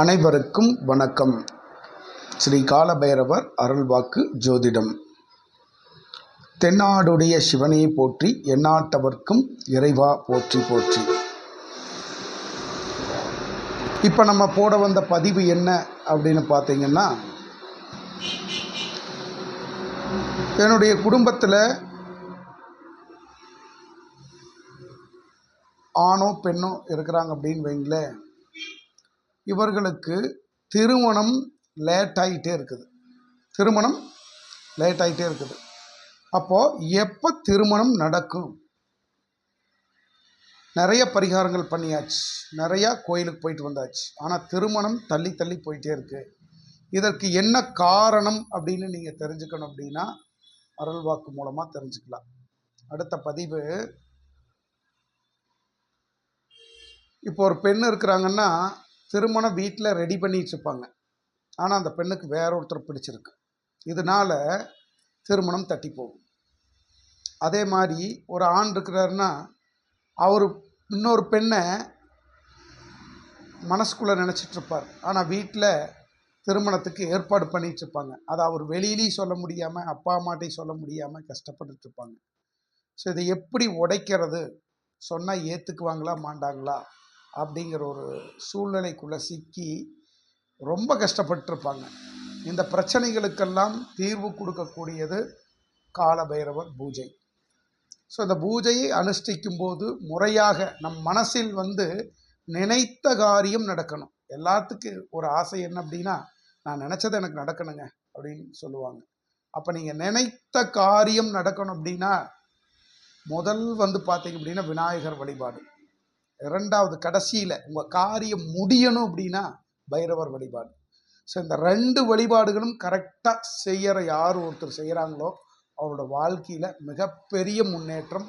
அனைவருக்கும் வணக்கம். ஸ்ரீ காலபைரவர் அருள்வாக்கு ஜோதிடம். தென்னாடுடைய சிவனை போற்றி, எந்நாட்டவர்க்கும் இறைவா போற்றி போற்றி. இப்போ நம்ம போட வந்த பதிவு என்ன அப்படின்னு பார்த்தீங்கன்னா, என்னுடைய குடும்பத்தில் ஆணோ பெண்ணோ இருக்கிறாங்க அப்படின்னு வைங்களேன், இவர்களுக்கு திருமணம் லேட் ஆகிட்டே இருக்குது. அப்போது எப்போ திருமணம் நடக்கும்? நிறைய பரிகாரங்கள் பண்ணியாச்சு, நிறையா கோயிலுக்கு போயிட்டு வந்தாச்சு. ஆனால் திருமணம் தள்ளி தள்ளி போயிட்டே இருக்குது. இதற்கு என்ன காரணம் அப்படின்னு நீங்கள் தெரிஞ்சுக்கணும் அப்படின்னா அருள்வாக்கு மூலமாக தெரிஞ்சுக்கலாம். அடுத்த பதிவு, இப்போ ஒரு பெண் இருக்கிறாங்கன்னா திருமணம் வீட்டில் ரெடி பண்ணிட்டு இருப்பாங்க. ஆனால் அந்த பெண்ணுக்கு வேற ஒருத்தர் பிடிச்சிருக்கு. இதனால் திருமணம் தட்டி போகும். அதே மாதிரி ஒரு ஆண் இருக்கிறாருன்னா அவர் இன்னொரு பெண்ணை மனசுக்குள்ளே நினச்சிட்ருப்பார். ஆனால் வீட்டில் திருமணத்துக்கு ஏற்பாடு பண்ணிட்டு இருப்பாங்க. அதை அவர் வெளியிலையும் சொல்ல முடியாமல், அப்பா அம்மாட்டையும் சொல்ல முடியாமல் கஷ்டப்பட்டுட்டு இருப்பாங்க. ஸோ இதை எப்படி உடைக்கிறது, சொன்னால் ஏற்றுக்குவாங்களா மாட்டாங்களா அப்படிங்கிற ஒரு சூழ்நிலைக்குள்ளே சிக்கி ரொம்ப கஷ்டப்பட்டுருப்பாங்க. இந்த பிரச்சனைகளுக்கெல்லாம் தீர்வு கொடுக்கக்கூடியது காலபைரவர் பூஜை. ஸோ இந்த பூஜையை அனுஷ்டிக்கும் போது முறையாக நம் மனசில் நினைத்த காரியம் நடக்கணும். எல்லாத்துக்கும் ஒரு ஆசை என்ன அப்படின்னா, நான் நினச்சதை எனக்கு நடக்கணுங்க அப்படின்னு சொல்லுவாங்க. அப்போ நீங்கள் நினைத்த காரியம் நடக்கணும் அப்படின்னா முதல் பார்த்தீங்க அப்படின்னா விநாயகர் வழிபாடு. இரண்டாவது கடைசியில் உங்கள் காரியம் முடியணும் அப்படின்னா பைரவர் வழிபாடு. ஸோ இந்த 2 வழிபாடுகளும் கரெக்டாக செய்கிற யார் ஒருத்தர் செய்கிறாங்களோ அவரோட வாழ்க்கையில் மிகப்பெரிய முன்னேற்றம்